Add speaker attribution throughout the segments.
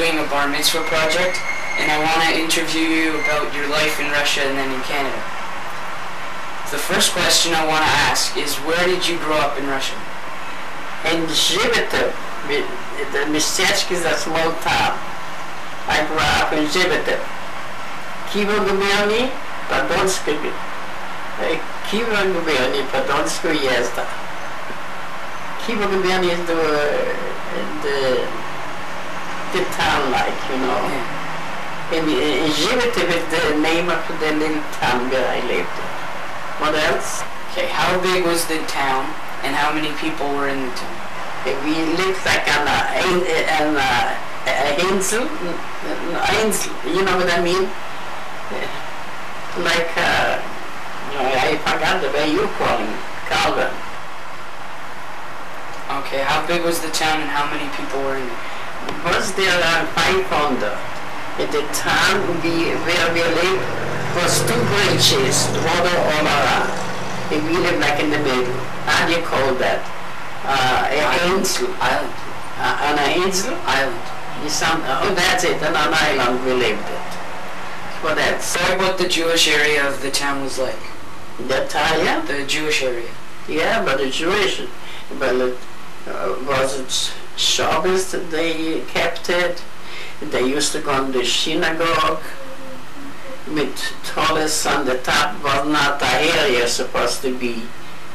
Speaker 1: doing a bar mitzvah project, and I want to interview you about your life in Russia and then in Canada. The first question I want to ask is, where did you grow up in Russia?
Speaker 2: In Zhivitev, the местечко is a small town. I grew up in Zhivitev. Kivo Guberni, Podolsky. Kivo Guberni, Podolsky Yezda. Kivo Guberni is the town, like, you know. Yeah. In Zhivitev is the name of the little town where I lived. What else?
Speaker 1: Okay, how big was the town, and how many people were in the town?
Speaker 2: We lived like on a insel, you know what I mean? Like, I forgot the way you call him, Calvin.
Speaker 1: Okay, how big was the town and how many people were in it?
Speaker 2: Was there 500. In the town where we lived was 2 bridges, water all around. And we lived like in the middle. How do you call that? An insel.
Speaker 1: Island.
Speaker 2: An insel?
Speaker 1: Island.
Speaker 2: Oh, that's it. On an island we lived it. What else?
Speaker 1: Tell what the Jewish area of the town was like.
Speaker 2: The town?
Speaker 1: The Jewish area.
Speaker 2: Yeah, but the Jewish, well, was it Shabbos that they kept it? They used to go to the synagogue with tallest on the top. Was not the area supposed to be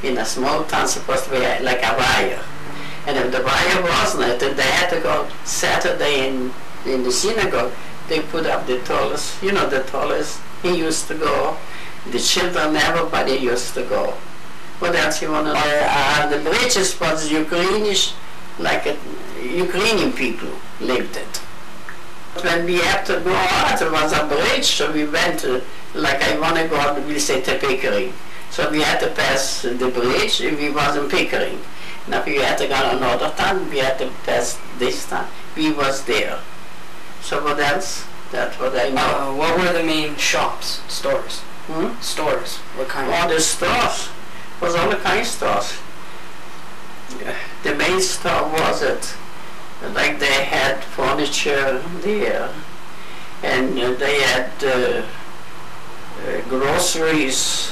Speaker 2: in a small town, supposed to be like a wire. And if the wire wasn't, then they had to go Saturday in the synagogue. They put up the tallest, you know, the tallest. He used to go. The children, everybody used to go. What else you want to know? The bridges was Ukrainian, like Ukrainian people lived it. When we had to go out, there was a bridge, so we went, like I want to go, we'll say to Pickering. So we had to pass the bridge if we wasn't Pickering. Now if we had to go to another town, we had to pass this town. We was there. So what else? That's what I know.
Speaker 1: What were the main shops, stores? Stores, what kind?
Speaker 2: All the stores. Was all the kind of stores. The main store was it. Like they had furniture there, and they had groceries,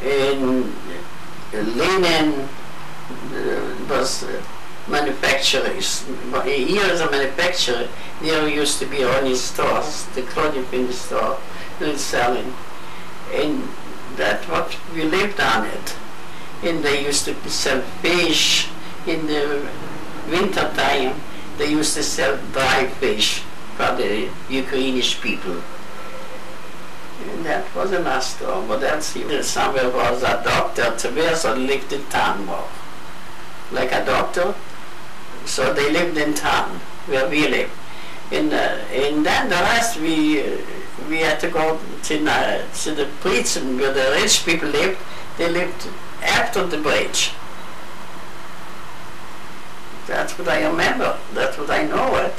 Speaker 2: and linen was manufacturers. Here is a manufacturer. There used to be only stores, the clothing in the store, and selling, and that's what we lived on it. And they used to sell fish in the winter time. They used to sell dry fish for the Ukrainian people. And that was a nice store. But then somewhere was a doctor, Theresa lived in town more. Like a doctor. So they lived in town where we lived. And then the rest we had to go to the prison where the rich people lived. They lived after the bridge. That's what I remember. That's what I know it.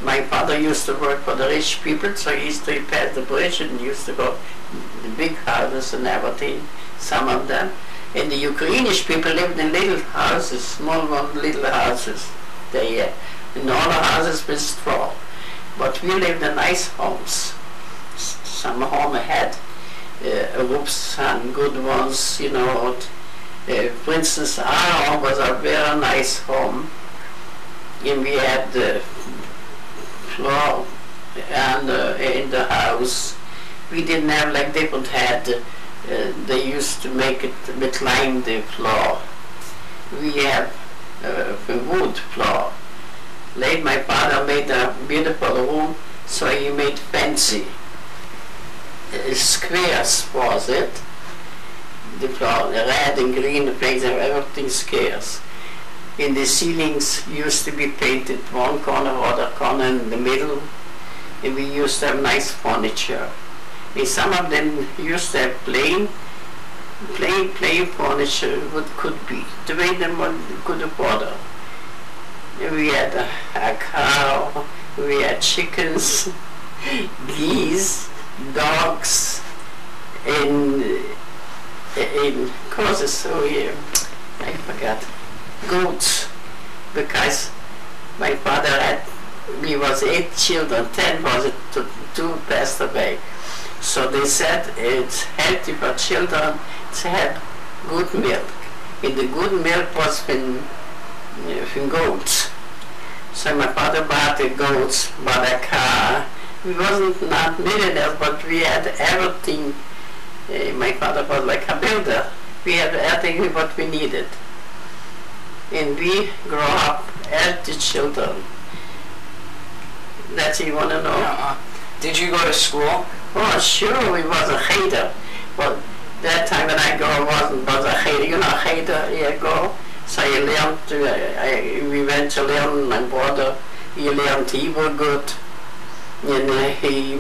Speaker 2: My father used to work for the rich people, so he used to pass the bridge and used to go to the big houses and everything, some of them. And the Ukrainian people lived in little houses, small little houses. In all the houses with straw. But we lived in nice homes. Some home had roofs and good ones, you know. For instance, our home was a very nice home, and we had the floor and in the house. We didn't have like they would had. They used to make it recline the floor. We have a wood floor. Later, my father made a beautiful room, so he made fancy squares was it. The floor, the red and green plates, everything squares. In the ceilings used to be painted one corner, other corner in the middle, and we used to have nice furniture. And some of them used to have plain furniture, what could be, the way them one could afford it. And we had a cow, we had chickens, geese, dogs, and causes, I forgot, goats, because My father had, we was 8 children, 10 was it, two passed away. So they said it's healthy for children to have good milk. And the good milk was from goats. So my father bought the goats, bought a car. We wasn't not millionaires, but we had everything. My father was like a builder. We had everything what we needed. And we grew up healthy children. That's what you want to know?
Speaker 1: Did you go to school?
Speaker 2: Oh, sure, we was a cheder. But that time when I go, was a cheder. You know, cheder, you go. So I learned, we went to learn, my brother, he learned Hebrew good. And he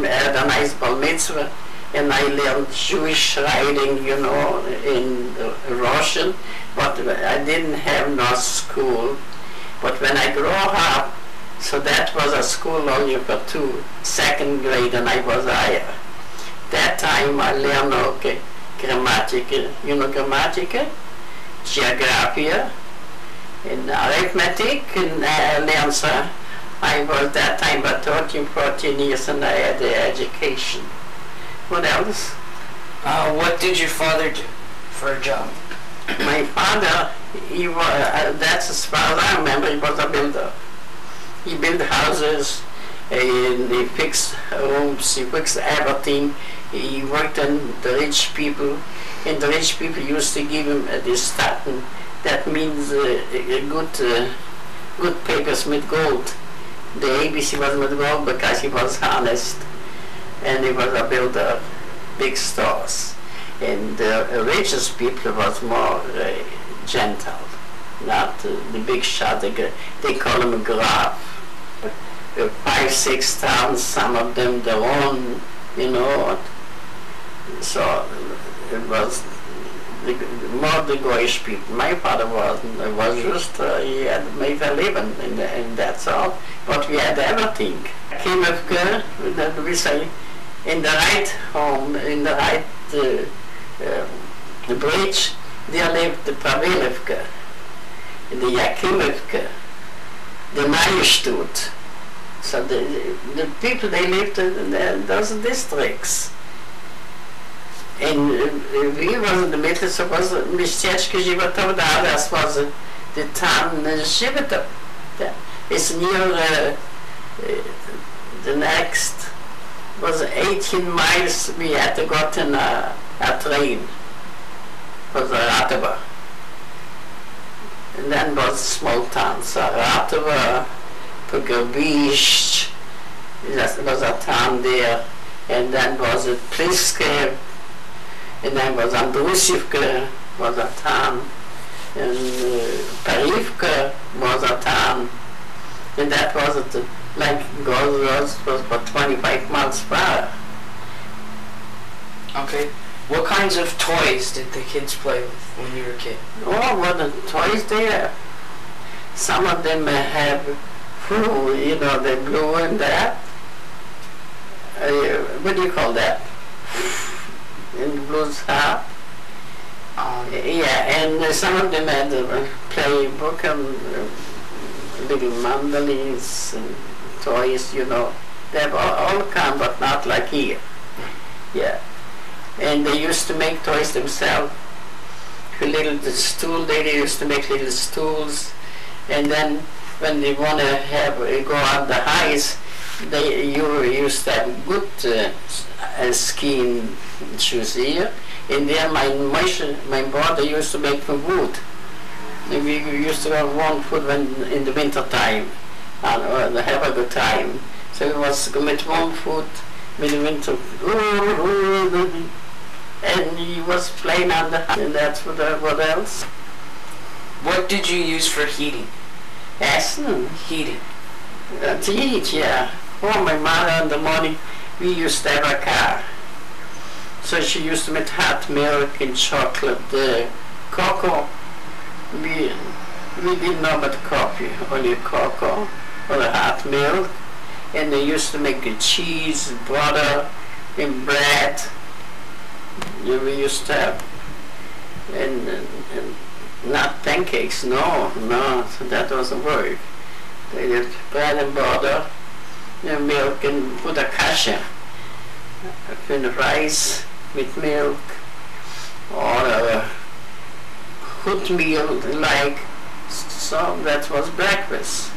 Speaker 2: had a nice bar mitzvah. And I learned Jewish writing, you know, in Russian. But I didn't have no school. But when I grew up, so that was a school only for 2, 2nd grade, and I was higher. That time I learned, okay, grammatical, you know grammatical, geography, and arithmetic, and I learned, so I was that time about 13, 14 years, and I had the education. What else?
Speaker 1: What did your father do for a job?
Speaker 2: My father, he was, that's as far as I remember, he was a builder. He built houses, and he fixed rooms, he fixed everything. He worked on the rich people, and the rich people used to give him this staten. That means good papers with gold. The ABC was with gold because he was honest, and he was a builder, big stores. And the richest people was more gentle, not the big shot. They call him a graf. 5, 6 towns, some of them their own, you know. So it was more the Goyish people. My father was just, he had made a living, and that's all. But we had everything. Kimivke, that we say, in the right home, in the right the bridge, there lived the Pravilivke, the Yakimivke, the Nayestut. So the people, they lived in those districts. And we was in the middle, so was Mistechka Životov, the others was the town Životov. It's near the next, was 18 miles, we had to go in a train, was Ratova. And then was small towns, so Ratova, Pogorbish, that was a town there, and then was it Pliske, and then was Andrusivka, was a town, and Parivka was a town, and that was it, like Goldman was about 25 miles far.
Speaker 1: Okay. What kinds of toys did the kids play with when you were a kid?
Speaker 2: Oh, what the toys there. Some of them have flu, you know, the blue and that. What do you call that? In the blues hat. Yeah, and some of them had playbook and little mandolins and toys, you know. They have all kind, but not like here. Yeah. And they used to make toys themselves. Little stool, they used to make little stools. And then when they want to go on the highs, you used to have good skin shoes here. And then my brother used to make from wood. And we used to have warm food in the winter time, and have a good time. So it was with warm food in the winter. And he was playing on the house, and that's what else.
Speaker 1: What did you use for heating?
Speaker 2: Essen?
Speaker 1: Heating.
Speaker 2: To eat, yeah. Oh, my mother in the morning, we used to have a car. So she used to make hot milk and chocolate, cocoa. We didn't know about coffee, only cocoa or the hot milk. And they used to make cheese, butter, and bread. We used to have, and not pancakes, no, so that doesn't work. They did bread and butter, and milk and put a kasha, and rice with milk, or good meal like, so that was breakfast.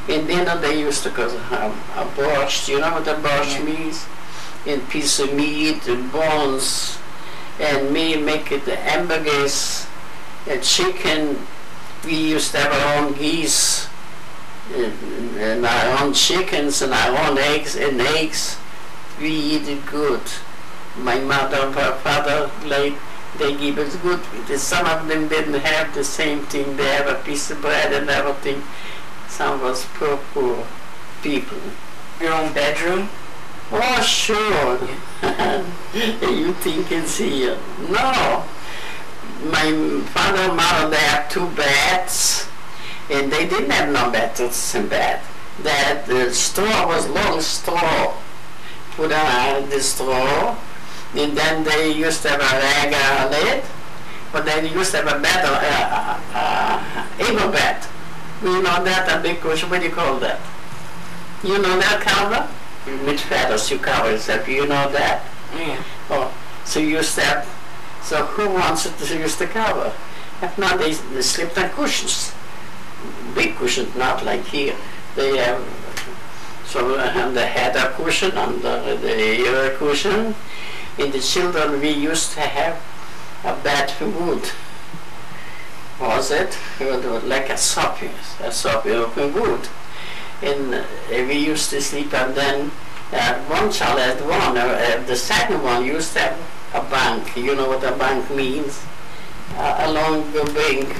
Speaker 2: In dinner they used to have a borscht, you know what a borscht means? And piece of meat and bones, and me make it the hamburgers, and chicken. We used to have our own geese, and our own chickens, and our own eggs, We eat it good. My mother and her father, they give us good. Some of them didn't have the same thing. They have a piece of bread and everything. Some was poor people.
Speaker 1: Your own bedroom?
Speaker 2: Oh, sure. You think it's here. No. My father and mother, they have 2 beds, and they didn't have no beds in bed. The straw was long straw. Put on the straw, and then they used to have a rag on it, but they used to have a bed, able bed. You know that, a big cushion, what do you call that? You know that cover? With feathers you cover yourself, you know that?
Speaker 1: Yeah.
Speaker 2: Oh, so you used to have, so who wants it to use the cover? If not, they slept on cushions. Big cushions, not like here. They have, so on the head a cushion, under the ear a cushion. In the children we used to have a bed for wood. Was it? Like a soppy of wood. And we used to sleep, and then one child had one, the second one used to have a bank. You know what a bank means? A long bank,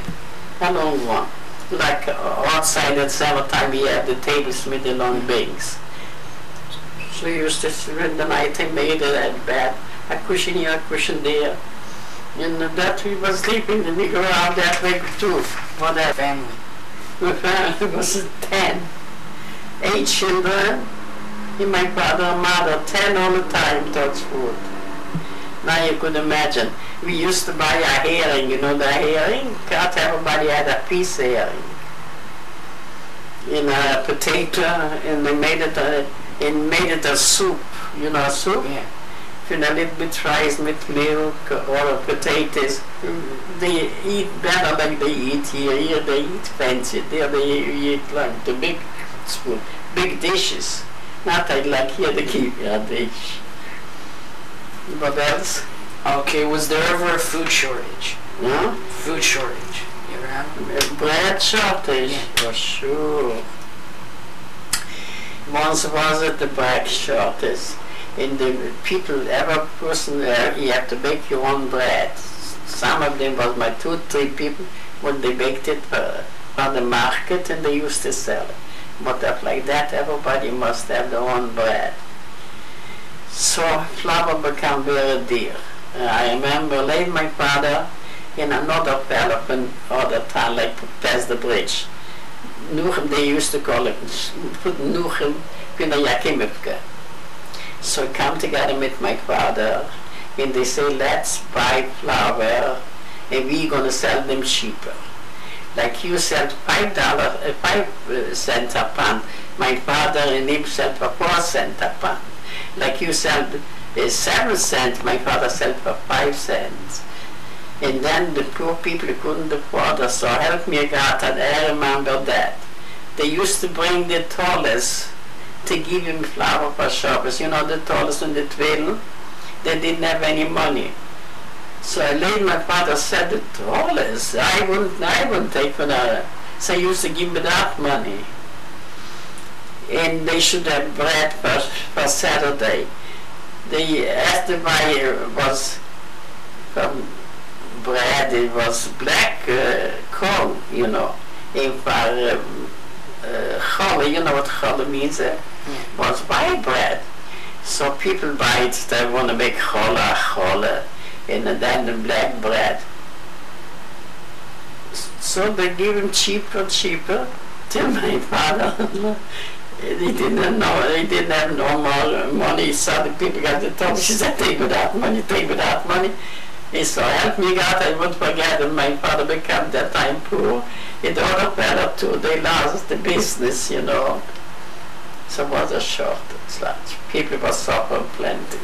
Speaker 2: a long one. Like outside at summertime we have the tables with the long banks. So we used to spend the night and made that bed, a cushion here, a cushion there. And that we were sleeping, and we go around that way too. For that
Speaker 1: family.
Speaker 2: It was 10. 8 children, and my father and mother, 10 all the time, touch food. Now you could imagine. We used to buy a herring, you know the herring? Not everybody had a piece of herring. In a potato, and they made it a soup. You know a soup?
Speaker 1: Yeah.
Speaker 2: With a little bit rice with milk or potatoes. They eat better like they eat here. Here they eat fancy. There they eat like the big spoon, big dishes. Not like here they keep a dish. What else?
Speaker 1: Okay, was there ever a food shortage?
Speaker 2: No?
Speaker 1: Food shortage. You ever have?
Speaker 2: A bread shortage?
Speaker 1: Yeah.
Speaker 2: For sure. Once was it the bread shortage. And the people, every person there, you have to bake your own bread. Some of them was my 2-3 people when they baked it for the market, and they used to sell it. But up like that, everybody must have their own bread. So flour became very dear. I remember later my father in another fellow from other town, like past the bridge. Nuchem, they used to call it Nuchem, Pina Yakimivka. So I come together with my father, and they say, let's buy flour, and we're going to sell them cheaper. Like you sell $5, 5 a pound. My father and him sell for 4 cents a pound. Like you sell 7 cents, my father sell for 5 cents. And then the poor people couldn't afford us, so help me God, and I remember that. They used to bring the tallest to give him flour for shoppers. You know the tallest and the twiddle? They didn't have any money. So later my father said the tallest, I wouldn't take for that. So I used to give me that money. And they should have bread for Saturday. They asked the buyer was from bread, it was black corn, you know. And for challah, you know what challah means? Was white bread. So people buy it, they want to make challah, and then the black bread. So they give him cheaper, till my father, he didn't have no more money, so the people got to talk, she said, take without money, He so help me God, I won't forget that my father became that time poor. It all fell too. They lost the business, you know. So it was a shortage. People were suffering plenty.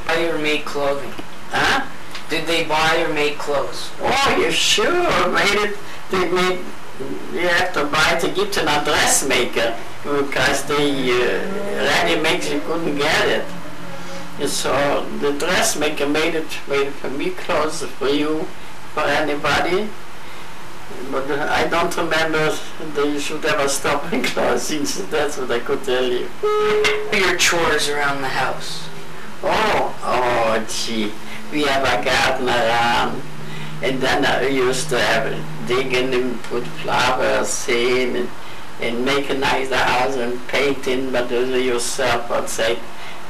Speaker 1: Buy or make clothing?
Speaker 2: Huh?
Speaker 1: Did they buy or make clothes?
Speaker 2: Oh, you sure made it. They made. You have to buy to give to a dressmaker because they ready makes you couldn't get it. And so the dressmaker made it for me clothes, for you, for anybody. But I don't remember they should ever stop in clothing. That's what I could tell you.
Speaker 1: What are your chores around the house?
Speaker 2: Oh, gee. We have a garden around, and then I used to have digging and put flowers in and make a nice house and painting, but do it yourself. I'd say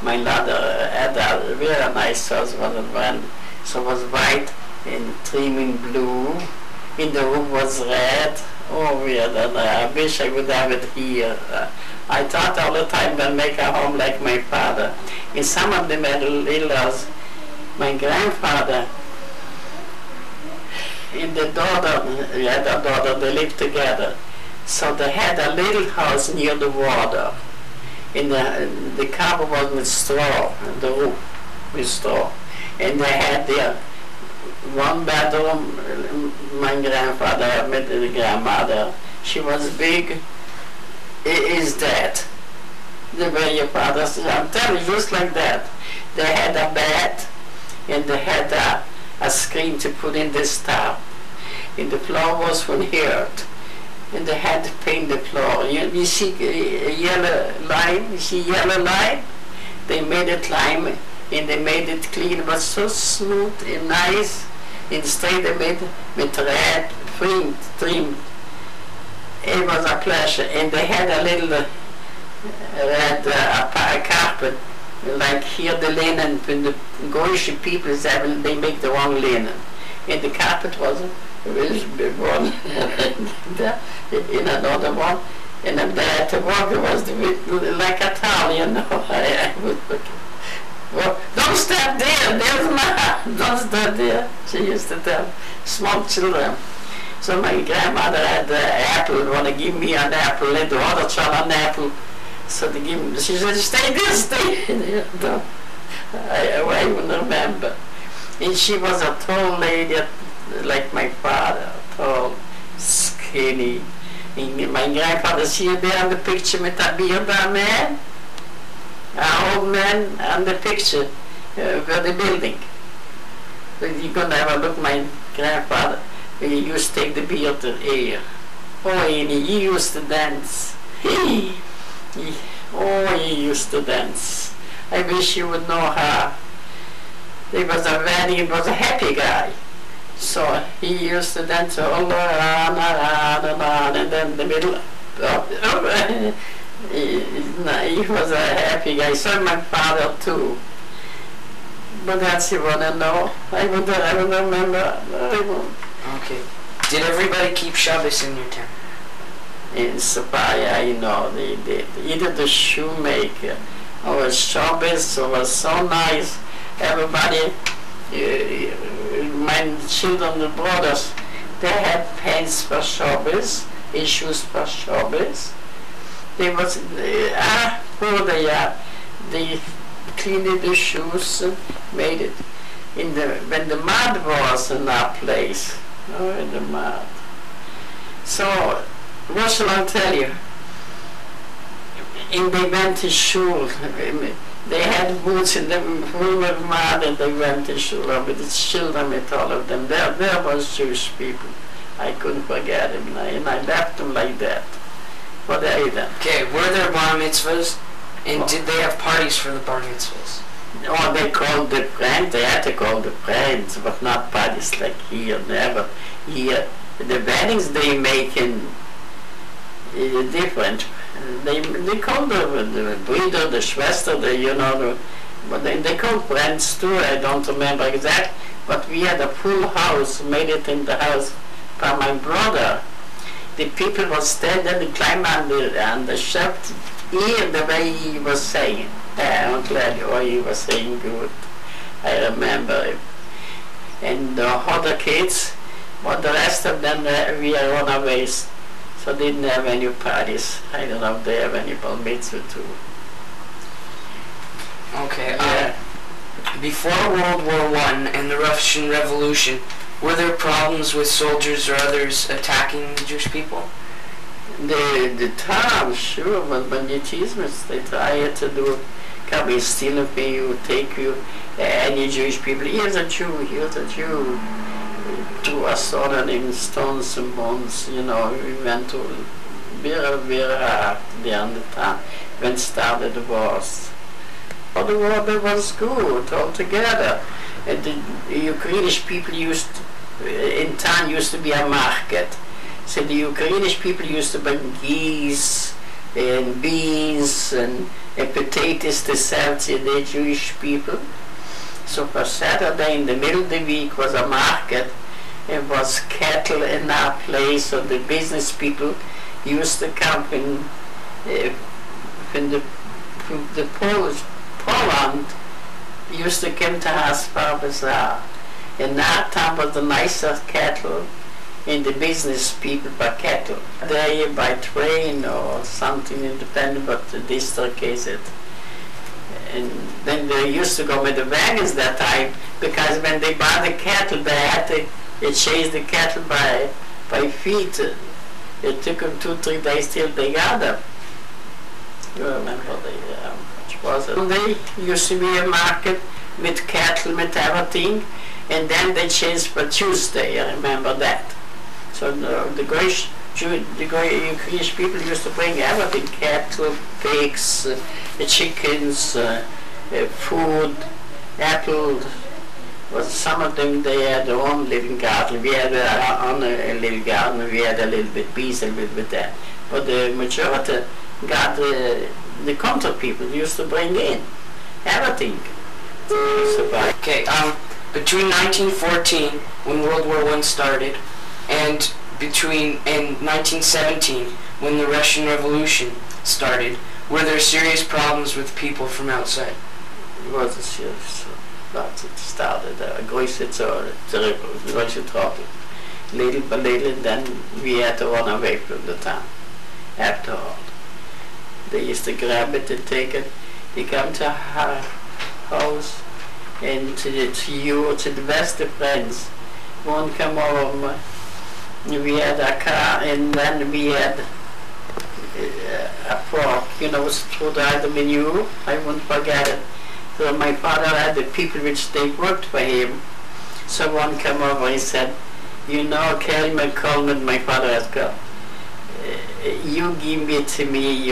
Speaker 2: my mother had a very nice house, so it was white and trimming blue. In the room was red. Oh, weird, and I wish I would have it here. I thought all the time I'd make a home like my father. In some of them had little house. My grandfather and the daughter, they lived together. So they had a little house near the water. And the cover was with straw, the roof with straw. And they had their one bedroom. My grandfather met the grandmother. She was big. Is that the way your father said? I'm telling you, just like that. They had a bed, and they had a screen to put in the stuff. And the floor was from here. And they had to paint the floor. You see a yellow line? You see yellow line? They made it lime, and they made it clean. It was so smooth and nice. Instead they made it with red trim. It was a pleasure. And they had a little red carpet. Like here the linen, when the Goyish people, they make the wrong linen. And the carpet was a big one. In another one. And then they had to walk, it was like a towel, you know. Well, don't step there, there's Ma. Don't step there. She used to tell small children. So my grandmother had an apple, want to give me an apple, let the other child an apple. So they give me, she said, stay there, stay there. I even remember. And she was a tall lady, like my father, tall, skinny. And my grandfather, see you there on the picture with that beard, man? An old man on the picture, where the building. You're going to have a look, my grandfather. He used to take the beard to air. Oh, and he used to dance. He used to dance. I wish you would know her. It was a wedding, it was a happy guy. So he used to dance all around, and then the middle. He was a happy guy. So my father too. But that's you want to know. I would remember.
Speaker 1: Okay. Did everybody keep Shabbos in your town?
Speaker 2: In Sabaya, you know, they did. Either the shoemaker or Shabbos was so nice. Everybody, my children, the brothers, they had pants for Shabbos, shoes for Shabbos. They was, poor they are. They cleaned the shoes and made it. When the mud was in our place, in the mud. So, what shall I tell you? And they went to shul. They had boots in them full of mud, and they went to shul with the children, with all of them. There was Jewish people. I couldn't forget them, and I left them like that. For the Eden. Okay,
Speaker 1: were there bar mitzvahs? And did they have parties for the bar mitzvahs?
Speaker 2: Oh, they called the friends, they had to call the friends, but not parties like here, never. Here, the weddings they make in different. They call the brother, the Schwester, but they call friends too, I don't remember exactly. But we had a full house, made it in the house for my brother. The people were standing and climbing on the shelf, hear the way he was saying. I'm glad he was saying good. I remember it. and the other kids, but the rest of them we are runaways, so they didn't have any parties. I don't know if they have any bar mitzvah too.
Speaker 1: Okay. Before World War I and the Russian Revolution, were there problems with soldiers or others attacking the Jewish people?
Speaker 2: The time, sure, but when you chismes, they try to do, come and steal from you, take you, any Jewish people. Here's a Jew, here's a Jew. To us sort in stones and bones, you know, we went to very, very hard there on the time when started the wars. But the war that was good altogether. And the Ukrainian people in town used to be a market. So the Ukrainian people used to buy geese and beans and potatoes to sell to the Jewish people. So for Saturday in the middle of the week was a market. It was cattle in our place, so the business people used to come from the Poland used to come to us for bazaar. And that time was the nicer cattle in the business people by cattle. They by train or something independent, but this case it. And then they used to go with the wagons that time, because when they buy the cattle, they had to chase the cattle by feet. It took them 2-3 days till they got them. You remember which was it? They used to be a market with cattle, with everything, and then they changed for Tuesday, I remember that. So the Ukrainian people used to bring everything, cattle, pigs, chickens, food, apples. Well, some of them, they had their own little garden. We had our own little garden, we had a little bit bees, a little bit that. But the majority got the country people used to bring in everything.
Speaker 1: Okay, between 1914, when World War I started, and between 1917, when the Russian Revolution started, were there serious problems with people from outside?
Speaker 2: It was a serious that it started große trouble. Little by little, then we had to run away from the town. After all, they used to grab it and take it. They come to our house and to the best of friends. One come over. We had a car, and then we had a fork. You know, through the menu. I won't forget it. So my father had the people which they worked for him. So one came over and said, you know, Goldman, my father has got, you give it to me,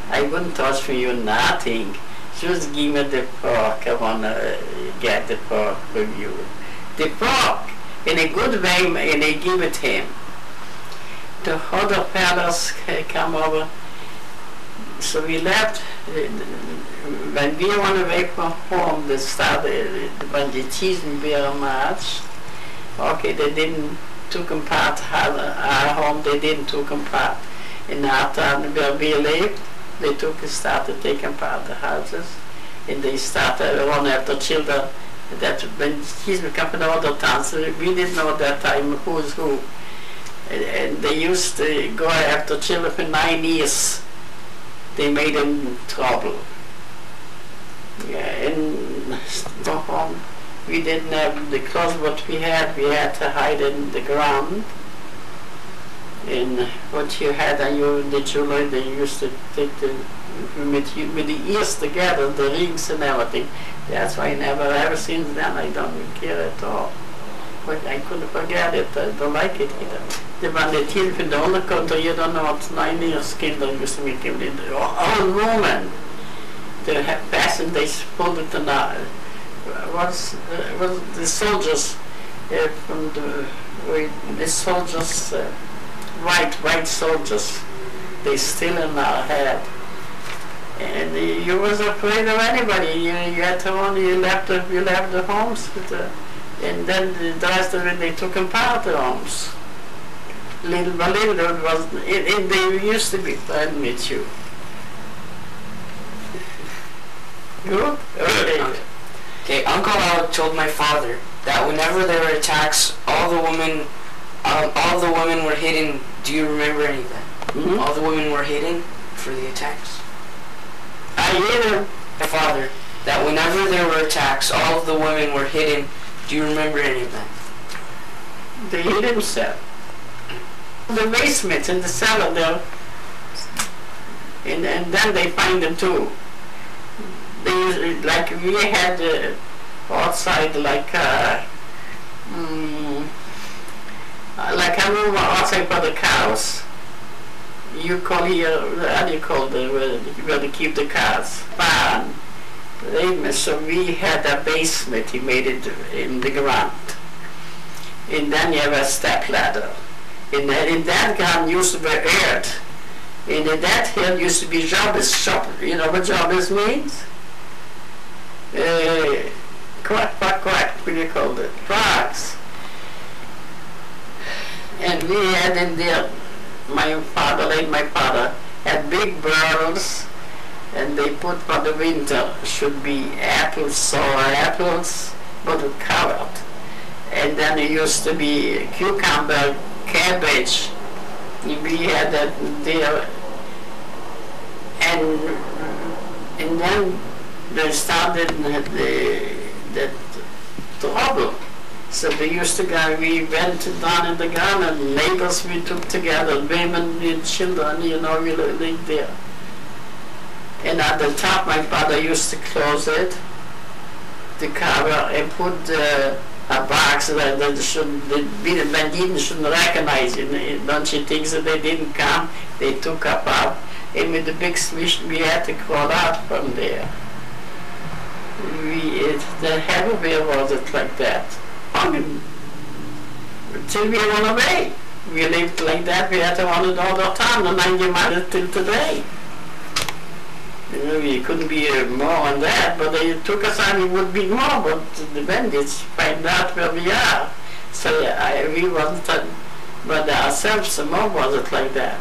Speaker 2: I wouldn't touch for you nothing. Just give me the fork, I want to get the fork from you. The fork, in a good way, and I give it him. The other fellows come over, so we left. When we went away from home, they started, when the season very much, okay, they didn't took apart our home, they didn't took apart. And after where we lived, they started taking apart the houses, and they started run after children. That when season come from other towns, so we didn't know at that time who's who. And they used to go after children for 9 years. They made them trouble. Yeah, and go home. We didn't have the clothes what we had to hide in the ground. And what you had on you, the jewelry, they used to take with the ears together, the rings and everything. That's why I never ever since then I don't care at all. But I couldn't forget it, I don't like it either. The one that came from the other country, you don't know what 9 years kinder used to make him in the old woman. They had fastened, they pulled it and was the soldiers from the soldiers, white soldiers, they still in our head. And you was afraid of anybody. You had to run. You left the homes, and then the rest of it they took apart the homes. Little by little, it was. They used to be friends with you. Good. Okay.
Speaker 1: Okay. Uncle Al told my father that whenever there were attacks, all the women were hidden. Do you remember any of that?
Speaker 2: Mm-hmm.
Speaker 1: All the women were hidden for the attacks.
Speaker 2: I hear
Speaker 1: My father, that whenever there were attacks, all of the women were hidden. Do you remember any of that?
Speaker 2: they hid himself. The basement in the cellar there, and then they find them too. They, like we had outside like a room outside for the cows. You call here, how do you call where they keep the cars? Barn. So we had a basement, he made it in the ground. And then you have a step ladder. And then in that ground used to be earth. And in that hill used to be jobbers shop. You know what jobbers means? Quack, quack, quack, what do you call it? Frogs. And we had in there, my father, had big barrels, and they put for the winter should be apples, sour apples, but covered. And then it used to be cucumber, cabbage. We had that there. And then they started the trouble. So they used to go, we went down in the garden, and neighbors we took together, women and children, you know, we lived there. And at the top my father used to close it, the cover, and put a box that the bandits shouldn't recognize it. Don't you think that they didn't come? They took up out, and with the big swish we had to crawl out from there. Everywhere was it like that. Until we went away. We lived like that, we had to run it all the time, the 90 miles till today. You know, we couldn't be more on that, but they took us on, it would be more, but the bandits find out where we are. So we wasn't, but ourselves, some more was it like that.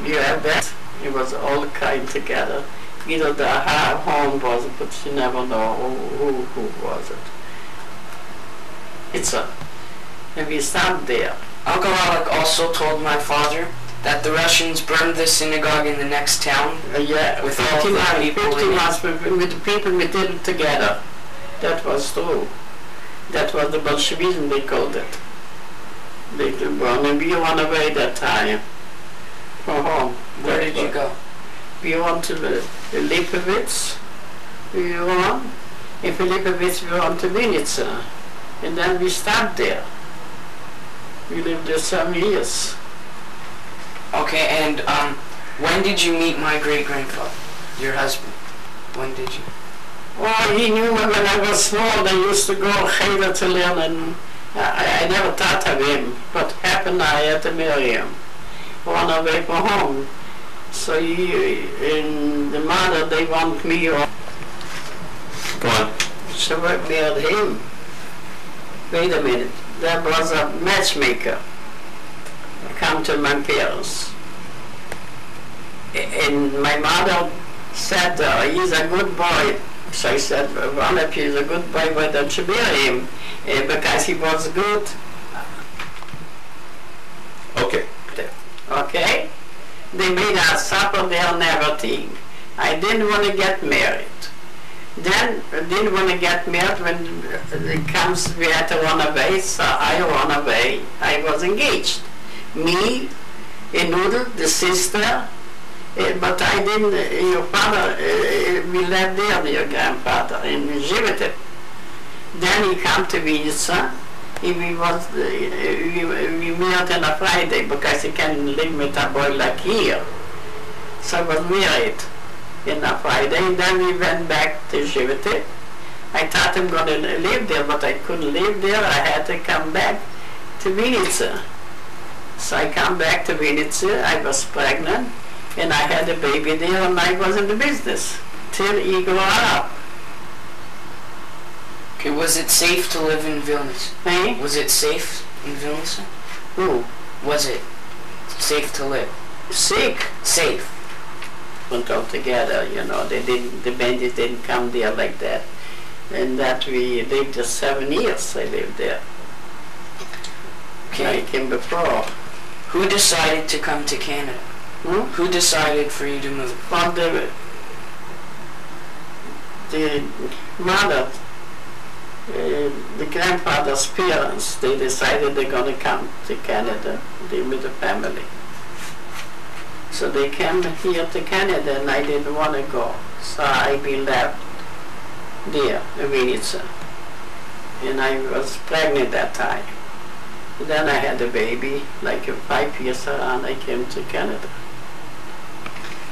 Speaker 2: You have that, it was all kind together. Either the home was it, but you never know who was it. And we stopped there.
Speaker 1: Uncle Alec also told my father that the Russians burned the synagogue in the next town.
Speaker 2: Yeah,
Speaker 1: with all the people
Speaker 2: 50 months with the people we did it together. That was true. That was the Bolshevism, they called it. They did burn, and we went away that time from home.
Speaker 1: Where did you go?
Speaker 2: We went to the Lipovitz. We went. In Lipovitz we went to Vilnius. And then we stopped there. We lived there some years.
Speaker 1: Okay, and when did you meet my great-grandfather, your husband? When did you?
Speaker 2: Oh, he knew me when I was small. I used to go Cheder to learn, and I never thought of him. What happened, I had to marry him. Run away from home. So and the mother, they want me off.
Speaker 3: Go on.
Speaker 2: So I married him. Wait a minute, there was a matchmaker come to my parents. And my mother said, he's a good boy. So I said, well, if he's a good boy, why don't you marry him? Because he was good.
Speaker 3: Okay.
Speaker 2: Okay? They made us supper there and everything. I didn't want to get married. Then I didn't want to get married when it comes, we had to run away, so I ran away. I was engaged. Me, a Noodle, the sister, but I didn't, your father, we left there, your grandfather, in Živitet. Then he came to Vilnius, and we married on a Friday, because he can't live with a boy like here. So I was married in a Friday, and then we went back to Živitet. I thought I'm going to live there, but I couldn't live there. I had to come back to Vilnius. So I come back to Vilnius, I was pregnant, and I had a baby there, and I was in the business till he grew up.
Speaker 1: Okay, was it safe to live in Vilnius?
Speaker 2: Hey?
Speaker 1: Was it safe in Vilnius?
Speaker 2: Who?
Speaker 1: Was it safe to live?
Speaker 2: Sick.
Speaker 1: Safe.
Speaker 2: Went all together, you know, the bandits didn't come there like that. And that we lived there 7 years. I lived there.
Speaker 1: Okay.
Speaker 2: I came before.
Speaker 1: Who decided to come to Canada? Who decided for you to move?
Speaker 2: From the mother, the grandfather's parents, they decided they're going to come to Canada, with the family. So they came here to Canada and I didn't want to go. So I been left there in Vilnius. And I was pregnant that time. Then I had a baby, like 5 years around I came to Canada.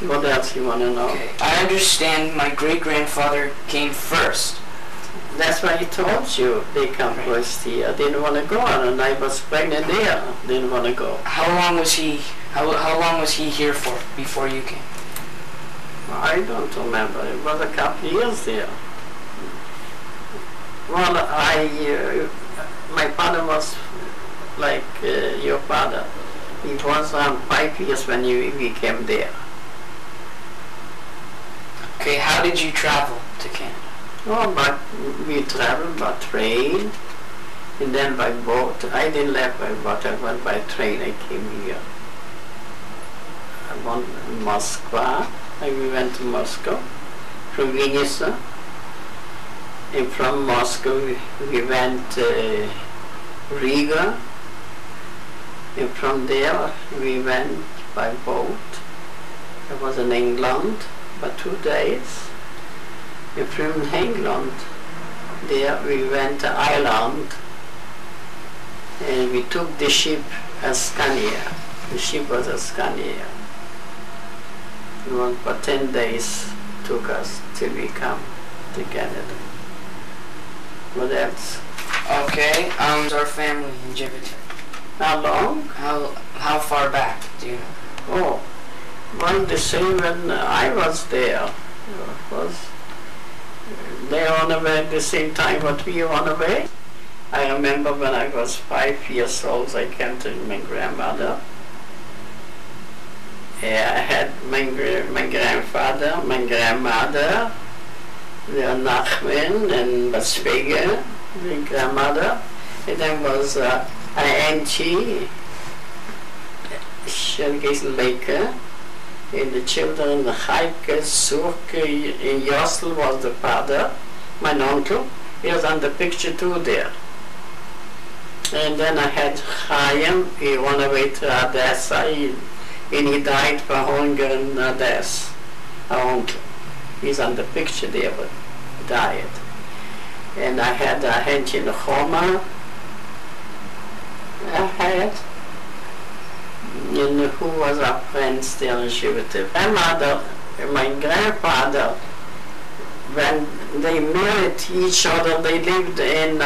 Speaker 2: What else you want to know?
Speaker 1: Okay. I understand my great-grandfather came first.
Speaker 2: That's why I told you they come first here. I didn't want to go, and I was pregnant there. Didn't want to go.
Speaker 1: How long was he? How long was he here for before you came?
Speaker 2: I don't remember. It was a couple years there. Well, my father was like your father. He was around 5 years when we came there.
Speaker 1: Okay, how did you travel to Canada?
Speaker 2: Oh, but we traveled by train and then by boat. I didn't leave by boat, I went by train. I came here. I went to Moscow. We went to Moscow from Vilnius. And from Moscow we went to Riga. And from there we went by boat. I was in England for 2 days. And from England, there we went to Ireland, and we took the ship Ascania. The ship was Ascania. It was for 10 days took us till we come to Canada. What else?
Speaker 1: Okay, our family in Djibouti.
Speaker 2: How long?
Speaker 1: How far back do you know?
Speaker 2: Oh, well, the same when I was there. It was they on away at the same time what we on away. I remember when I was 5 years old, I came to my grandmother. I had my grandfather, my grandmother, Nachman and Basvega, my grandmother. And then was an auntie, Shelgis Laker. And the children, Heike, Surke, and Yossel was the father, my uncle. He was on the picture too there. And then I had Chaim, he went away to Odessa, and he died for hunger in Odessa, our uncle. He's on the picture there, but he died. And I had a hench in Choma. I had. And who was our friend still in Djibouti? My mother and my grandfather, when they married each other, they lived in,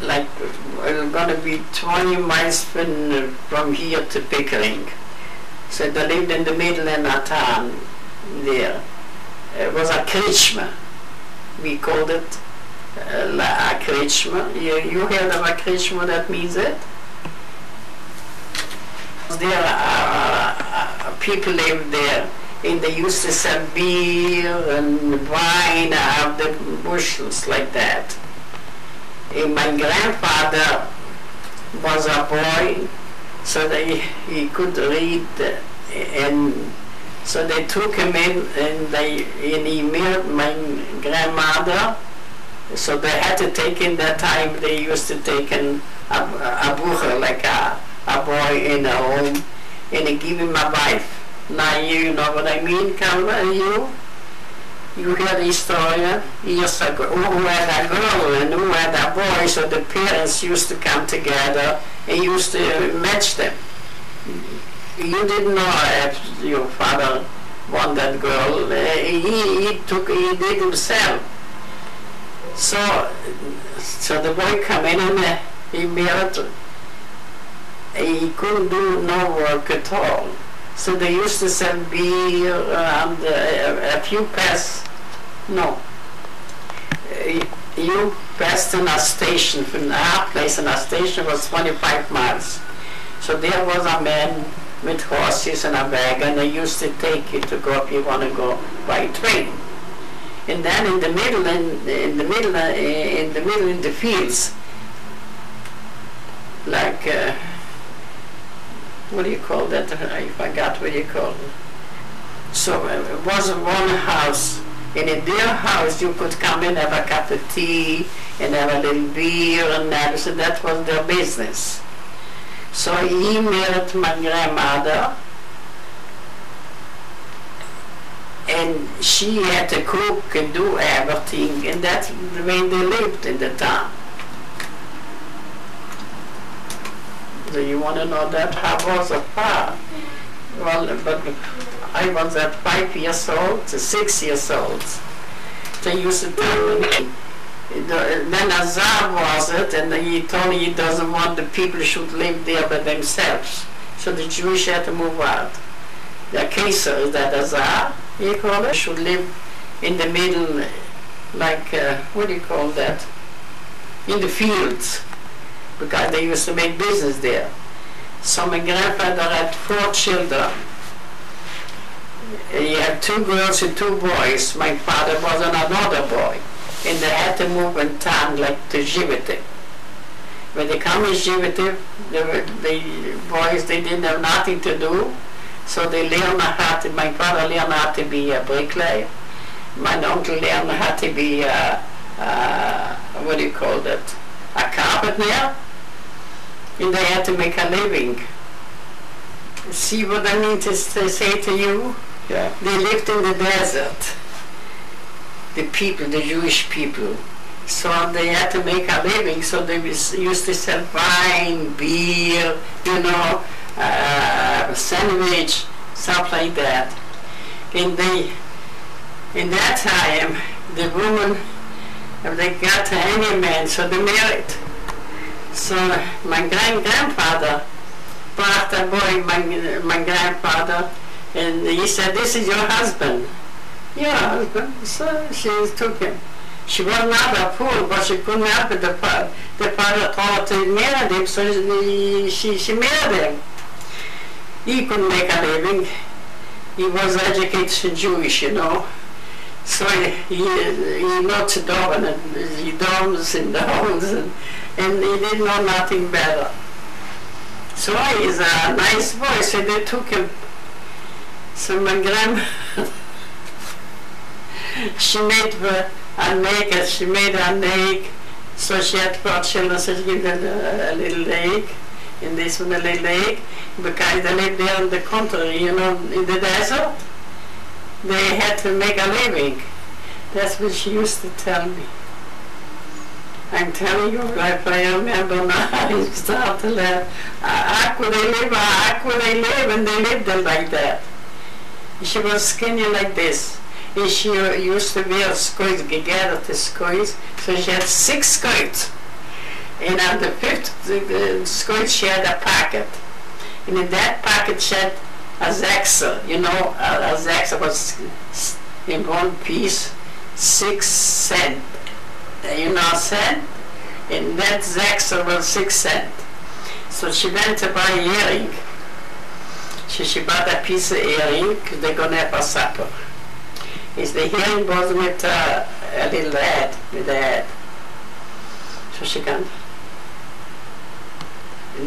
Speaker 2: like, it's going to be 20 miles from here to Pickering. So they lived in the middle in a town there. It was a krishma, we called it. A krishma. You heard of a krishma, that means it? There people lived there, and they used to sell beer and wine out of the bushels like that. And my grandfather was a boy, so he could read, and so they took him in, and he married my grandmother. So they had to take in that time, they used to take in a bucher, like a boy in a home, and they give him a wife. Now you know what I mean, Calvin, you hear the story years ago, who had a girl and who had a boy, so the parents used to come together and used to match them. You didn't know if your father wanted that girl, he did himself. So the boy come in and he married. He couldn't do no work at all. So they used to sell beer and a few pass. No. You passed in a station from our place, and our station was 25 miles. So there was a man with horses and a wagon. They used to take you to go if you want to go by train. And then in the middle, in the fields, like what do you call that? I forgot what you call it. So it was one house, and in their house you could come and have a cup of tea and have a little beer and that. So that was their business. So he married my grandmother, and she had to cook and do everything, and that's the way they lived in the town. So you want to know that? How was it far? Well, but I was at 5 years old to 6 years old. They used to tell me, then Azar was it, and he told me he doesn't want the people should live there by themselves. So the Jewish had to move out. The Kaiser, is that Azar, you call it, should live in the middle, like, what do you call that? In the fields, because they used to make business there. So my grandfather had 4 children. He had 2 girls and 2 boys. My father was another boy. And they had to move in town like to Jivite. When they come in Jivite, the boys, they didn't have nothing to do. So they learned how to, my father learned how to be a bricklayer. My uncle learned how to be what do you call that? A carpenter. And they had to make a living. See what I mean to say to you?
Speaker 3: Yeah.
Speaker 2: They lived in the desert. The people, the Jewish people. So they had to make a living, so they used to sell wine, beer, you know, sandwich, stuff like that. And they, in that time, the woman, they got any man, so they married. So my grandfather brought a boy, my grandfather, and he said, "This is your husband." "Yeah, husband." So she took him. She was not a fool, but she couldn't help it. The father told her to marry him, so she married him. He couldn't make a living. He was educated Jewish, you know. So he knows the Dobbin and he domes in the homes, and he didn't know nothing better. So he's a nice boy, so they took him. So my grandma, she made a leg, so she had 4 children, so she gave them a little leg, and this one a little leg, because they lived there in the country, you know, in the desert. They had to make a living. That's what she used to tell me. I'm telling you, if I remember now, I start to laugh. How could they live? How could they live? And they lived there like that. She was skinny like this. And she used to wear skirts, gather the skirts. So she had 6 skirts. And on the 5th skirt, she had a pocket. And in that pocket, she had a zaxer. You know, a zaxer was in one piece, 6 cents. You know, a cent? And that zaxer was 6 cents. So she went to buy an earring. She bought a piece of earring, because they're going to have a supper. Is the earring was with a little head, with a head. So she can,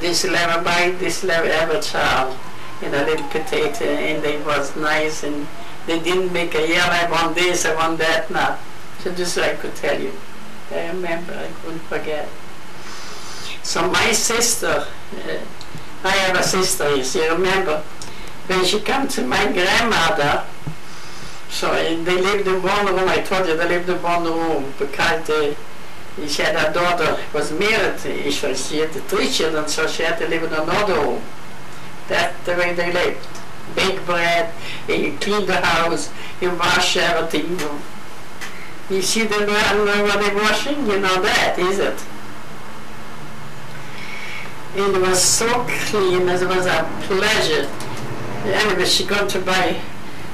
Speaker 2: this will ever buy, this will ever child, and a little potato, and it was nice, and they didn't make a year, I want this, I want that, no. So this I could tell you. I remember, I couldn't forget. So my sister, I have a sister, you see, remember, when she came to my grandmother, so they lived in one room, I told you they lived in one room, because she had a daughter, was married, so she had 3 children, so she had to live in another room. That's the way they lived. Bake bread, and you clean the house, you wash everything. You see them what they're washing? You know that, is it? And it was so clean, it was a pleasure. Anyway, she got to buy,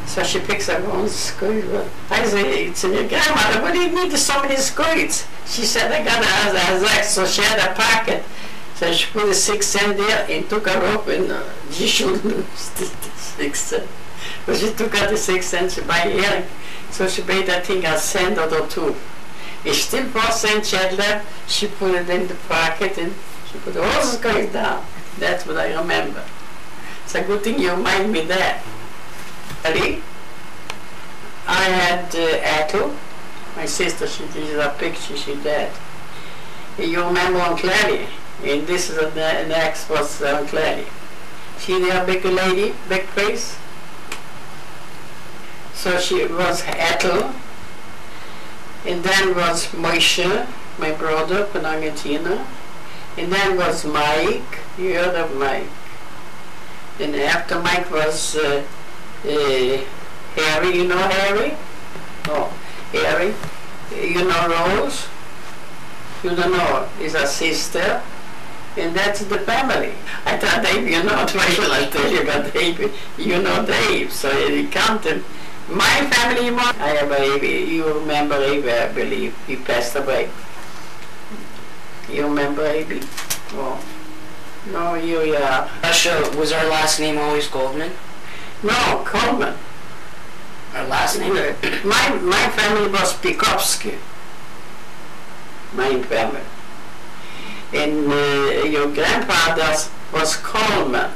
Speaker 2: so she picks up one skirt. I said, "It's in your grandmother, what do you need so many skirts?" She said, "I got a zack," so she had a pocket. So she put a 6 cent there and took her up and she shouldn't lose the 6 cents. But she took out the 6 cents to buy a earring. So she paid, I think, a cent or two. And still 4 cents she had left, she put it in the pocket and she put the horses going down. That's what I remember. It's a good thing you remind me that. I had Ethel, my sister, she did a picture, she did. You remember Uncle Ellie? And this is the next was Uncle Ellie. See the big lady, big face? So she was Ethel, and then was Moshe, my brother from Argentina, and then was Mike, you heard of Mike. And after Mike was Harry, you know Harry? Oh, Harry. You know Rose? You don't know, is a sister. And that's the family. I thought Dave, you know, well, I'll tell you about Dave. You know Dave, so you counted. My family, I have a baby. You remember Abe, I believe. He passed away. You remember Abe? Oh. No, you are.
Speaker 1: Russia, was our last name always Goldman?
Speaker 2: No, Coleman.
Speaker 1: Our last name?
Speaker 2: My family was Pikovsky. My family. And your grandfather's was Coleman.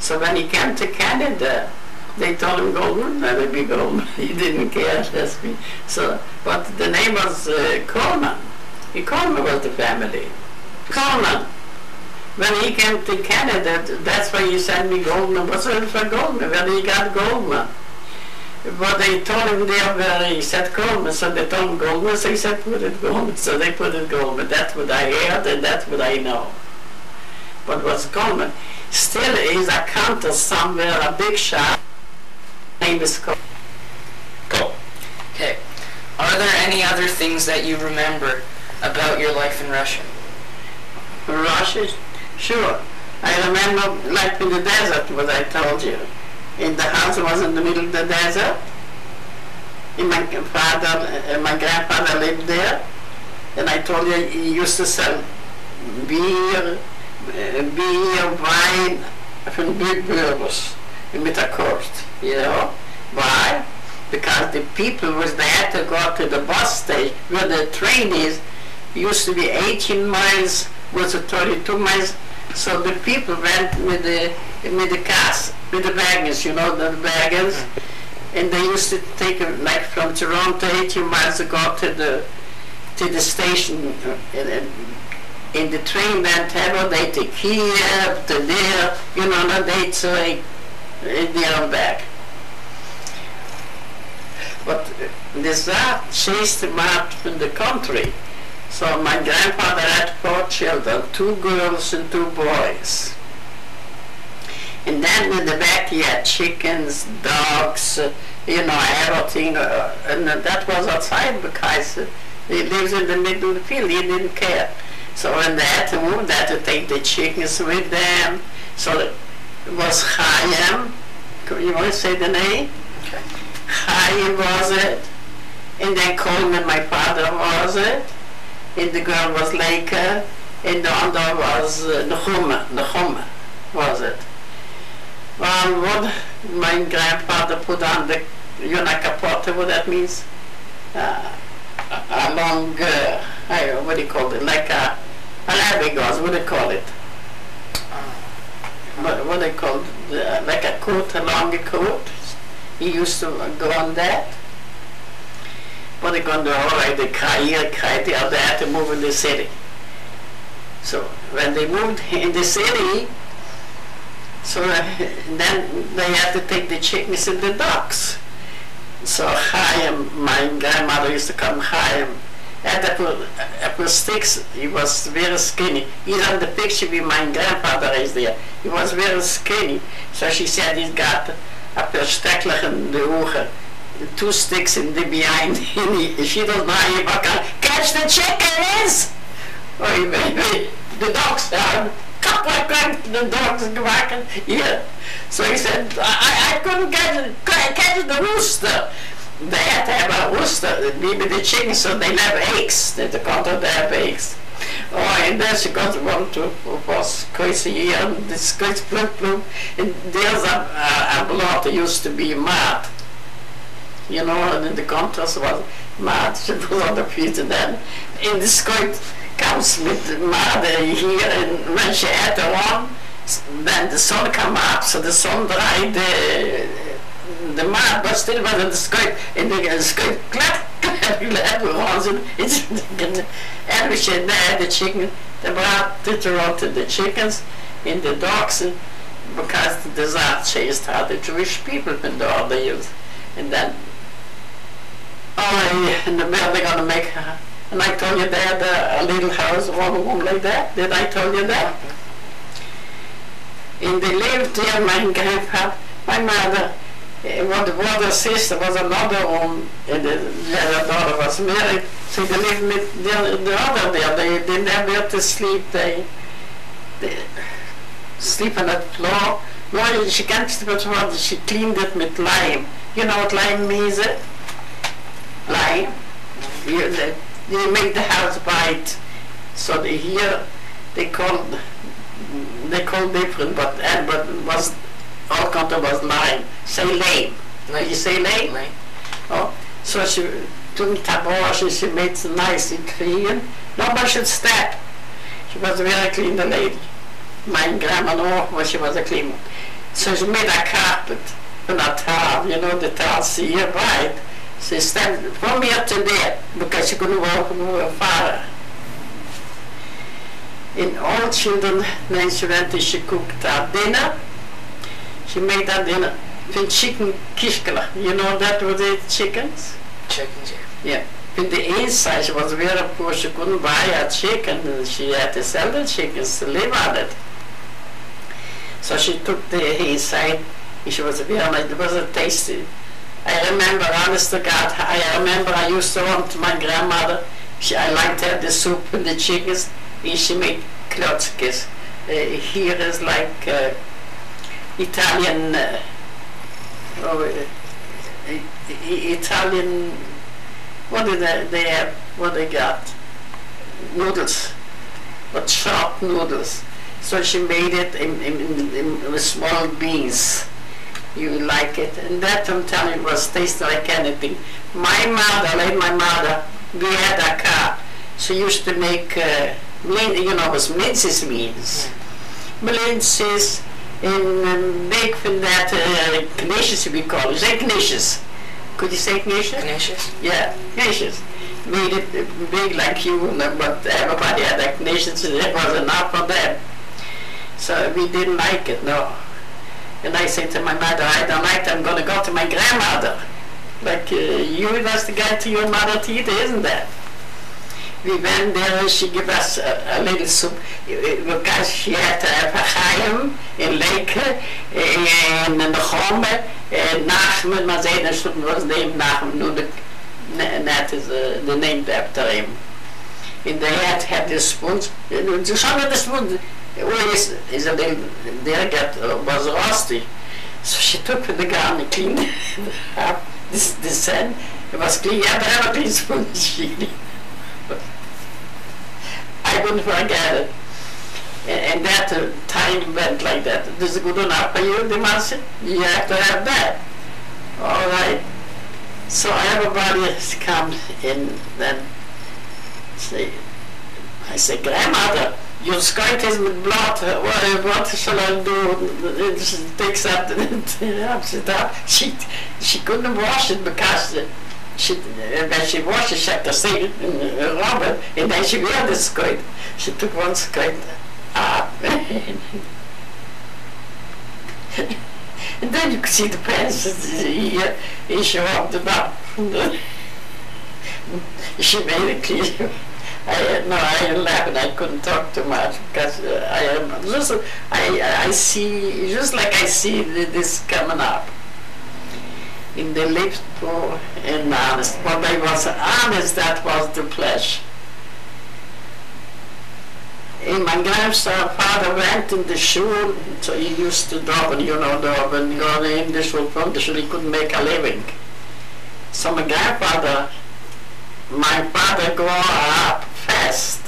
Speaker 2: So when he came to Canada, they told him Goldman, never be Goldman. He didn't care, that's me. So, but the name was Coleman. Coleman was the family. Coleman. When he came to Canada, that's why he sent me Goldman. What's it for Goldman? When he got Goldman. But they told him there where he said Goldman, so they told him Goldman, so he said put it Goldman, so they put it Goldman. That's what I heard and that's what I know. But what's Goldman? Still is a counter somewhere, a big shop. Name is Goldman.
Speaker 1: Go. Okay. Are there any other things that you remember about your life in Russia?
Speaker 2: Russia? Sure. I remember like in the desert, what I told you. And the house was in the middle of the desert. And my grandfather lived there. And I told you he used to sell beer, wine from big burgers with a court, you know. Why? Because the people was there to go to the bus station where the train is. Used to be 18 miles, was 32 miles. So the people went with the cars, with the wagons, you know, the wagons. And they used to take like from Toronto 18 miles to go to the station. And the train went every day to Kiev, to there, you know, no day to there and back. But the Tsar chased them out from the country. So my grandfather had 4 children, 2 girls and 2 boys. And then in the back he had chickens, dogs, you know, everything. And that was outside because he lives in the middle of the field, he didn't care. So when they had to move, they had to take the chickens with them. So it was Chaim. You want to say the name?
Speaker 1: Okay.
Speaker 2: Chaim was it. And then Coleman, my father, was it. And the girl was Leica. And the other was Nechuma was it. Well, what my grandfather put on the, you know, capote, what that means? A long, what do you call it? Like a labigos, what do you call it? What do you call it? Like a coat, a long coat. He used to go on that. But they're going to alright, the they had to move in the city. So when they moved in the city, so then they had to take the chickens and the ducks. So Chaim, my grandmother used to come Chaim. And apple sticks, he was very skinny. He's on the picture with my grandfather is there. He was very skinny. So she said he's got a persteklich in the ogen. 2 sticks in the behind. She doesn't know how you catch the chickens! Oh, baby, the dogs are the dogs quacking. Yeah. So he said, I couldn't catch the rooster. They had to have a rooster, maybe the chickens, so they have eggs. They can't have eggs. Oh, and then she got one to was crazy here, and this crazy plum, and there's a blood that used to be mad. You know, and in the contrast was mad, she put on the feet, and then in the skirt comes with mad here, and when she had the one, then the sun come up, so the sun dried the mud, but still was in the skirt, and the skirt clap, everyone's in everything there, the chicken, the brought the chickens in the dogs, because the Tsar chased out the Jewish people in the other years, and then in the middle they're gonna make, and I told you they had a little house, one room like that. Did I tell you that? And they lived there, my grandpa, my mother, what the brother sister was another room, and the other daughter was married, so they lived with the other there. They never had to sleep. They sleep on the floor. No, she can't sleep on the floor. She cleaned it with lime. You know what lime means? Lime. You make the house white. So here they call different, but was all country was lime. Say lame. You say lame?
Speaker 1: Lame.
Speaker 2: Oh, so she took tabosh and she made it nice and clean. Nobody should step. She was a very clean lady. My grandma knew she was a clean one. So she made a carpet and a towel, you know, the towel see here right. She stepped from here to there because she couldn't walk with her father. In all children, then she went and she cooked our dinner. She made that dinner with chicken kishkala. You know that was the chickens?
Speaker 1: Chickens, yeah.
Speaker 2: Yeah. In the inside, she was very poor. She couldn't buy a chicken. She had to sell the chickens to live on it. So she took the inside. She was very nice. It was a tasty. I remember, honest to God, I used to want my grandmother. I liked to have the soup and the chickens. And she made klotskis. Here is like Italian, Italian. What did they have? What they got? Noodles, but sharp noodles. So she made it in small beans. You like it, and that I'm telling you was tasty like anything. My mother, we had a car. She used to make, you know, was minces means. Minces and make from that knishes we call it. Say knishes. Could you say knishes?
Speaker 1: Knishes?
Speaker 2: Yeah, knishes. Made it big like you, but everybody had a knishes, and it was enough for them. So we didn't like it, no. And I said to my mother, I don't like it, I'm going to go to my grandmother. Like you was the guy to your mother to eat, isn't that? We went there and she gave us a little soup because she had to have a chaim in Lake and in the home and Nachman, maar zei dat was named Nachman, no, that is the name after him. And they had the spoons, some of the spoons, is a little, there was rusty. So she took the gun and cleaned up this end. It was clean, yeah, but I have a clean spoon. I wouldn't forget it. And that time went like that. This is good enough for you, the master? You have to have that. All right. So everybody comes in, then I say, Grandmother, your skirt is with blood. What shall I do? She takes up it up. She couldn't wash it because when she washed it, she had to say rub it, and then she wear the skirt. She took one skirt up. And then you could see the pants here, and she rubbed it up. She made it clear. I laughed and I couldn't talk too much because I see, just like I see this coming up. In the lips poor and honest. When I was honest, that was the flesh. And my grandfather went in the shul, so he used to daven, you know, daven, go in the shul, from the shul, he couldn't make a living. So my father grew up fast.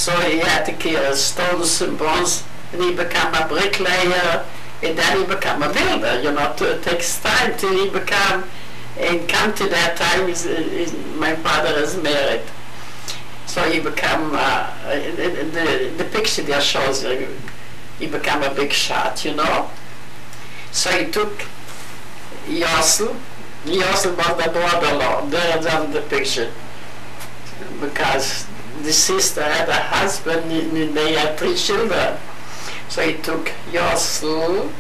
Speaker 2: So he had to kill stones and bronze, and he became a bricklayer, and then he became a builder. You know, it takes time till he become, and come to that time, my father is married. So he became, the picture there shows he became a big shot, you know. So he took Yossel. Yossel was the brother-in-law. There's on the picture. Because the sister had a husband and they had 3 children. So he took Yossel,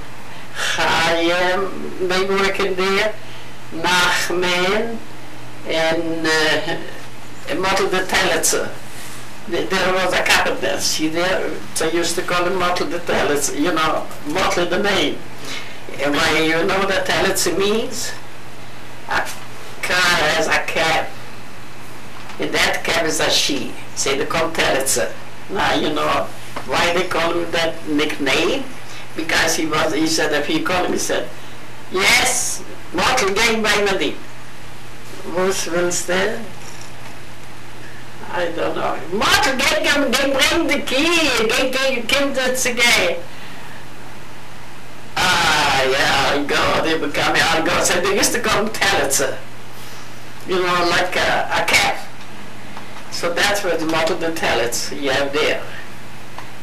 Speaker 2: Chaim, they working there, Nachman, and Mottel the Telitzer. There was a carpenter. See there, they used to call him Mottel the Telitzer, you know, Mottel the name. And why you know what Telitzer means? A car has a cab. And that cab is a she. Say they call Telitzer. Now you know why they call him that nickname? Because he said if he called him, he said, yes, Mottel gang by me. What was there? I don't know. Mottel gang, they bring the key, they came to the guy. Yeah, God, they become God. So they used to call him Telitzer. You know, like a cat. So that's what the motto the Telitzer you have there.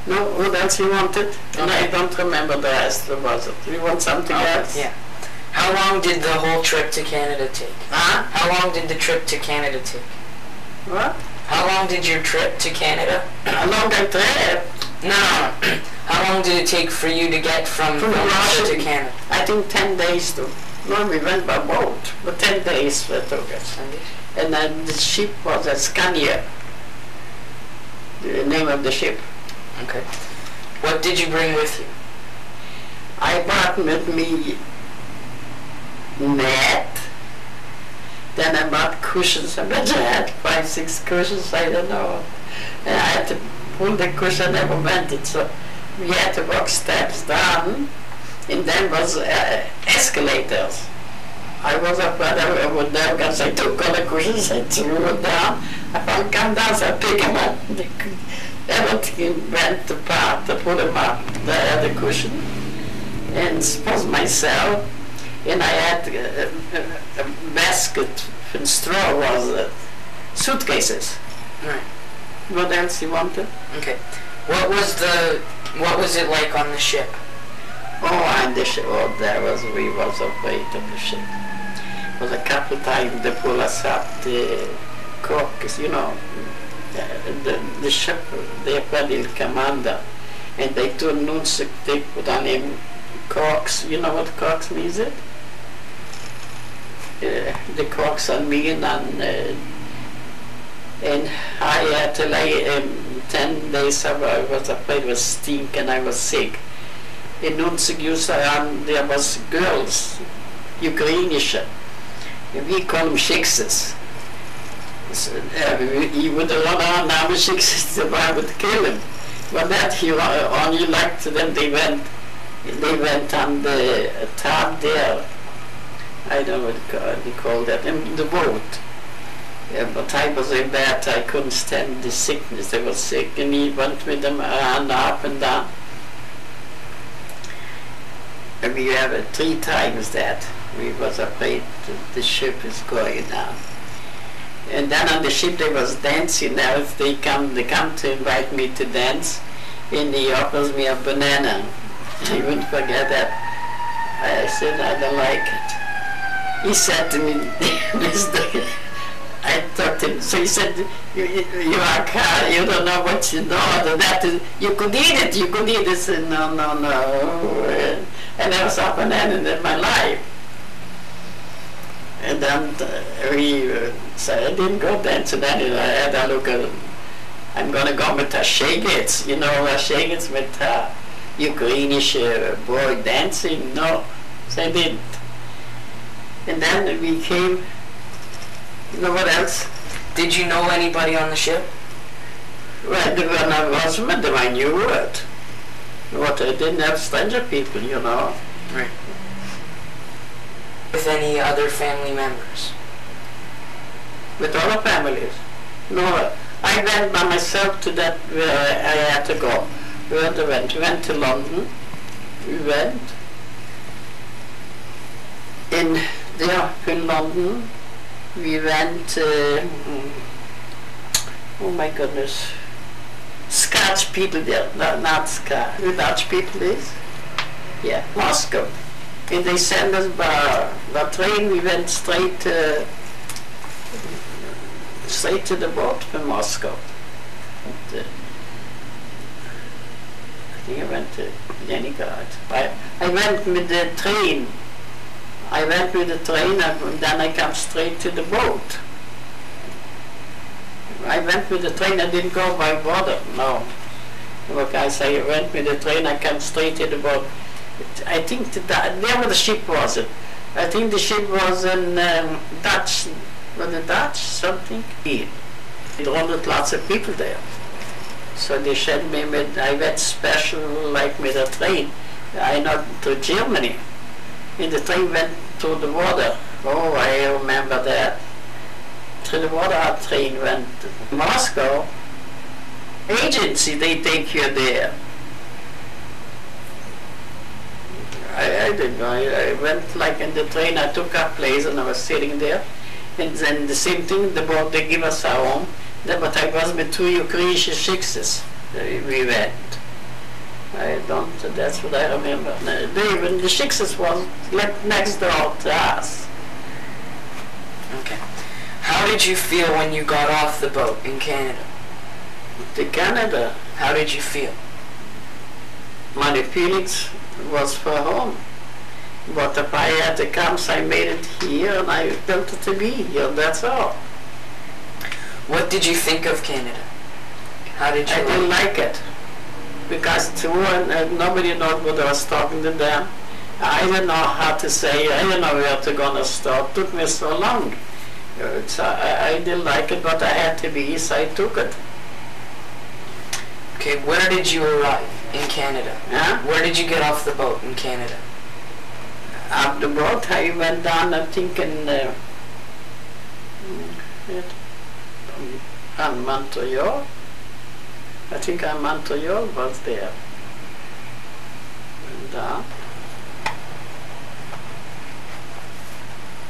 Speaker 2: No, what else you wanted? Okay. And I don't remember the rest. What was it? You want something else?
Speaker 1: Yeah. How long did the whole trip to Canada take?
Speaker 2: Huh?
Speaker 1: How long did the trip to Canada take?
Speaker 2: What?
Speaker 1: How long did your trip to Canada?
Speaker 2: How long that trip?
Speaker 1: No. How long did it take for you to get from Russia to Canada?
Speaker 2: I think 10 days too. No, we went by boat, but 10 days it took us. And then the ship was a Scania, the name of the ship.
Speaker 1: Okay. What did you bring with you?
Speaker 2: I brought with me net, then I bought cushions. I bet I had 5, 6 cushions, I don't know. And I had to pull the cushion, I never went it, so we had to walk steps down, and then was escalators. I was afraid I would never, because I took all the cushions, I threw it down. If I come down, so I pick them up. Everything went apart, I put them up, the other cushion, and suppose myself, and I had a basket from straw was suitcases.
Speaker 1: Right.
Speaker 2: What else you wanted?
Speaker 1: Okay. What was it like on the ship?
Speaker 2: Oh, on the ship, we was afraid of the ship. It was a couple times they pulled us up the cocks, you know, the ship, they had the commander, and they told Nunsik, they put on him cocks. You know what cocks means it? The cocks on me, and I had to lay 10 days. I was afraid it was stink and I was sick. In Nunsik used around, there was girls, Ukrainian, we call them shikses. So, he would run around now with shikses, I would kill him. But that he only liked them, they went on the top there. I don't know what they call that, in the boat. Yeah, but I was so bad, I couldn't stand the sickness. I was sick, and he went with them around, up and down. And we have 3 times that. We was afraid that the ship is going down. And then on the ship they was dancing. Now they come to invite me to dance, and he offers me a banana. I wouldn't forget that. I said I don't like it. He said to me, I talked to him. So he said, you are car, you don't know what you know. That is, you could eat it. You could eat it. I said, no. I never saw a banana in my life. And then so I didn't go dancing. Then I had a look at, I'm going to go with a shagets, you know, a shagets with a Ukrainian boy dancing. No, so I didn't. And then we came, you know what else?
Speaker 1: Did you know anybody on the ship?
Speaker 2: Well, when I was with them, I knew it. But I didn't have stranger people, you know.
Speaker 1: Right. With any other family members?
Speaker 2: With other families? No, I went by myself to that where I had to go. Where I went. We went to London. We went in London. We went, oh my goodness, Scotch people there, no, not Scotch, the Dutch people is, yeah, Moscow. And they sent us by train. We went straight to the boat from Moscow. And, I think I went to Leningrad. I went with the train. I went with the train and then I came straight to the boat. I went with the train, I didn't go by water, no. Because I went with the train, I came straight to the boat. I think there where the ship was. I think the ship was in Dutch, was it Dutch, something? It ordered lots of people there. So they sent me with, I went special like with a train. I not to Germany. And the train went through the water. Oh, I remember that. Through the water, our train went to Moscow. Agency, they take you there. I didn't know. I went like in the train, I took a place and I was sitting there. And then the same thing, the boat, they give us our home. But I was with two Ukrainian shiksas. We went. I don't, that's what I remember. Even the shiksas was next door to us.
Speaker 1: Okay. How did you feel when you got off the boat in Canada?
Speaker 2: To Canada.
Speaker 1: How did you feel?
Speaker 2: My feelings was for home. But if I had to come, so I made it here and I felt it to be here, that's all.
Speaker 1: What did you think of Canada? How did you
Speaker 2: I didn't like it. Because nobody knew what I was talking to them. I didn't know how to say, I didn't know where to go to start. It took me so long. I didn't like it, but I had to be, so I took it.
Speaker 1: Okay, where did you arrive in Canada?
Speaker 2: Huh?
Speaker 1: Where did you get off the boat in Canada?
Speaker 2: Off the boat, I went down, I think, in Montreal. I think Montreal was there.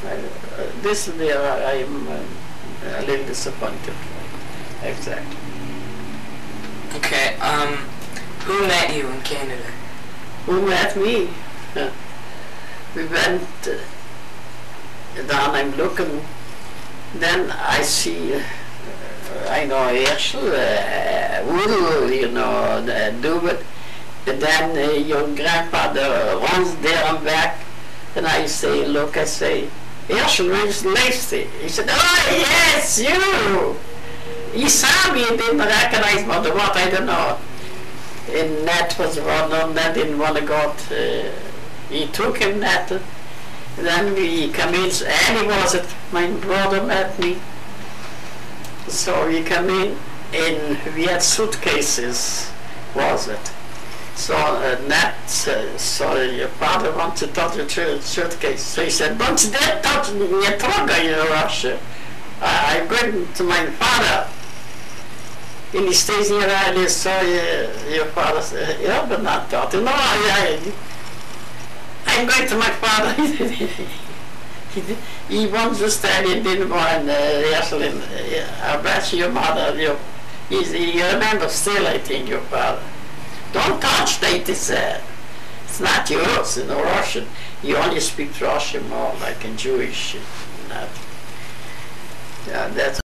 Speaker 2: And this there I am a little disappointed. Exactly.
Speaker 1: Okay, who met you in Canada?
Speaker 2: Who met me? We went down, I'm looking, then I see, I know Herschel, Woodle, you know, do it. And then your grandfather runs there and back, and I say, look, I say, Herschel, where's Lacey? He said, oh yes, you! He saw me and didn't recognize me, what, I don't know. And Nat was running, Nat didn't want to go to, he took him Nat. Then we come in, and he was it, my brother met me. So we come in, and we had suitcases, was it? So Nat said, so your father wants to touch your suitcase. So he said, don't you dare touch your toga in Russia. I'm going to my father. And he stays here, and saw your father said, yeah, but not touch. No, I'm going to my father. He wants to stay, he didn't want I bet your mother, you remember still, I think, your father. Don't touch that, he said. It's not yours, in Russian. You only speak Russian more like in Jewish. Not, yeah, that's